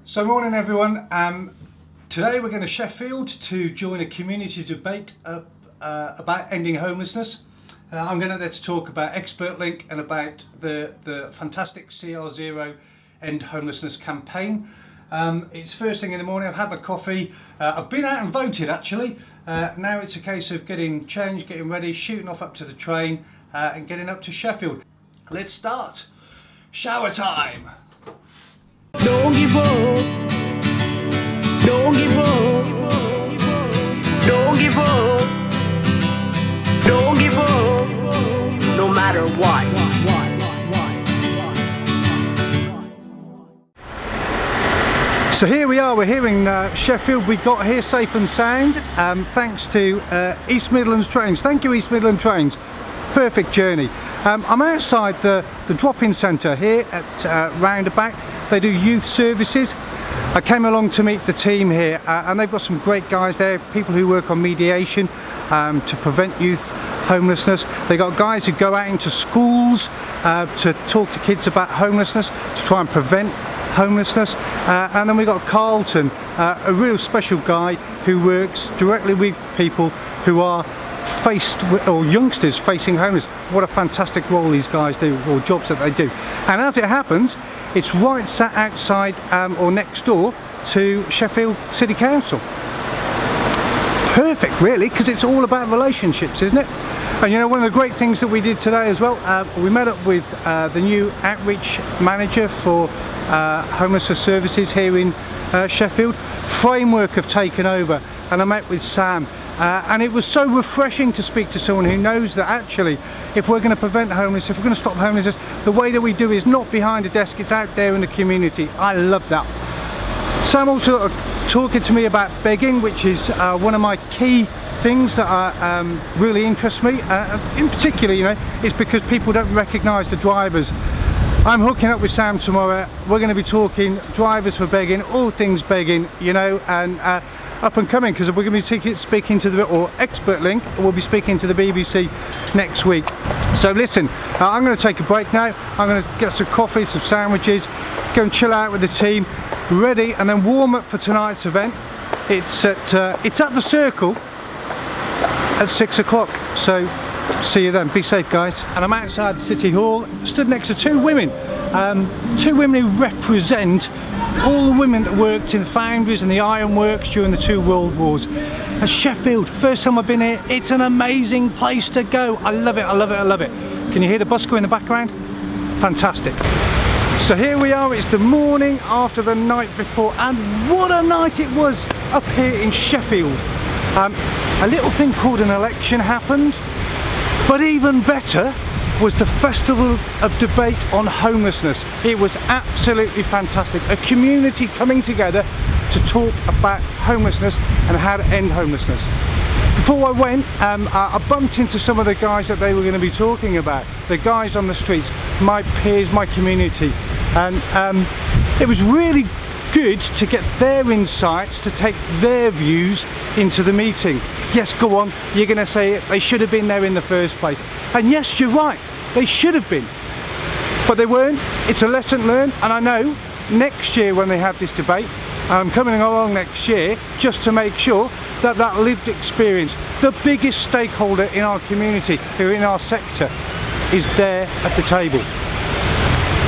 So morning everyone, today we're going to Sheffield to join a community debate about ending homelessness. I'm going there to talk about Expert Link and about the fantastic CR0 End Homelessness campaign. It's first thing in the morning, I've had my coffee, I've been out and voted actually. Now it's a case of getting changed, getting ready, shooting off up to the train and getting up to Sheffield. Let's start. Shower time! Don't give up. Don't give up. Don't give up. Don't give up. No matter what. So here we are, we're here in Sheffield. We got here safe and sound thanks to East Midlands Trains. Thank you East Midlands Trains, perfect journey. I'm outside the drop-in centre here at Roundabout. They do youth services. I came along to meet the team here and they've got some great guys there, people who work on mediation to prevent youth homelessness. They got guys who go out into schools to talk to kids about homelessness, to try and prevent homelessness. And then we got Carlton, a real special guy who works directly with people who are faced with, or youngsters facing homelessness. What a fantastic role these guys do, or jobs that they do. And as it happens, it's right sat outside or next door to Sheffield City Council. Perfect really, because it's all about relationships, isn't it? And you know, one of the great things that we did today as well, we met up with the new outreach manager for homelessness services here in Sheffield. Framework have taken over and I met with Sam. And it was so refreshing to speak to someone who knows that actually if we're going to prevent homelessness, if we're going to stop homelessness, the way that we do is not behind a desk, it's out there in the community. I love that. Sam also talking to me about begging, which is one of my key things that really interests me. In particular, you know, it's because people don't recognise the drivers. I'm hooking up with Sam tomorrow. We're going to be talking drivers for begging, all things begging, you know, and up and coming, because we're going to be speaking to the Expert Link. We'll be speaking to the BBC next week. So listen, I'm going to take a break now. I'm going to get some coffee, some sandwiches, go and chill out with the team, ready, and then warm up for tonight's event. It's at the Circle at 6 o'clock. So see you then. Be safe, guys. And I'm outside City Hall, stood next to two women who represent all the women that worked in the foundries and the ironworks during the two world wars. And Sheffield, first time I've been here, it's an amazing place to go. I love it, I love it, I love it. Can you hear the bus go in the background? Fantastic. So here we are, it's the morning after the night before, and what a night it was up here in Sheffield. A little thing called an election happened, but even better was the Festival of Debate on Homelessness. It was absolutely fantastic. A community coming together to talk about homelessness and how to end homelessness. Before I went, I bumped into some of the guys that they were going to be talking about. The guys on the streets, my peers, my community. And it was really good to get their insights, to take their views into the meeting. Yes, go on, you're going to say it, they should have been there in the first place. And yes, you're right, they should have been. But they weren't. It's a lesson learned, and I know next year when they have this debate, I'm coming along next year just to make sure that that lived experience, the biggest stakeholder in our community, who in our sector, is there at the table.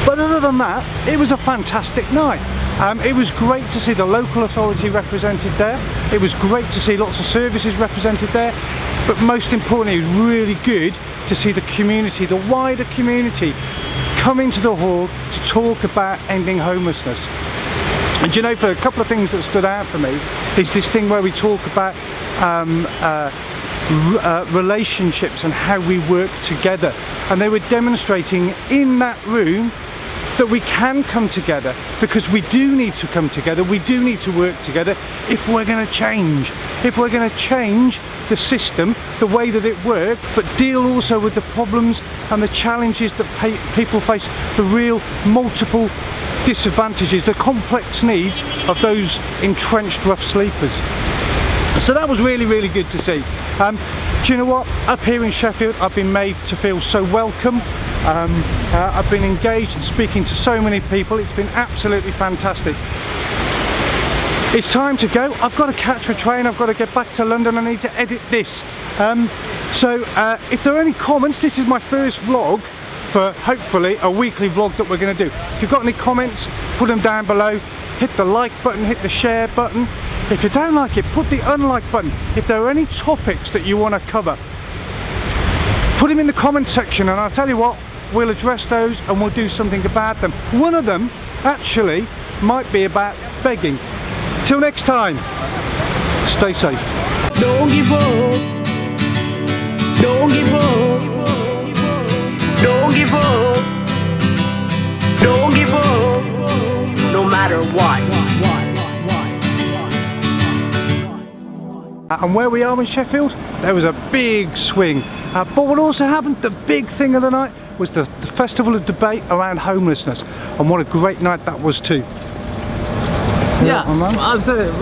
But other than that, it was a fantastic night. It was great to see the local authority represented there. It was great to see lots of services represented there. But most importantly, it was really good to see the community, the wider community, come into the hall to talk about ending homelessness. And you know, for a couple of things that stood out for me is this thing where we talk about relationships and how we work together. And they were demonstrating in that room that we can come together, because we do need to come together, we do need to work together if we're going to change. If we're going to change the system, the way that it works, but deal also with the problems and the challenges that people face, the real multiple disadvantages, the complex needs of those entrenched rough sleepers. So that was really, really good to see. Do you know what? Up here in Sheffield, I've been made to feel so welcome. I've been engaged and speaking to so many people. It's been absolutely fantastic. it's time to go. I've got to catch a train, I've got to get back to London, I need to edit this. So if there are any comments, this is my first vlog for hopefully a weekly vlog that we're going to do. If you've got any comments, put them down below. Hit the like button, hit the share button. If you don't like it, put the unlike button. If there are any topics that you want to cover, put them in the comment section, and I'll tell you what, we'll address those and we'll do something about them. One of them actually might be about begging. Till next time, stay safe. Don't give up. Don't give up. Don't give up. Don't give up. No matter what. And where we are in Sheffield, there was a big swing. But what also happened, the big thing of the night, was the festival of debate around homelessness. And what a great night that was too. Yeah, absolutely.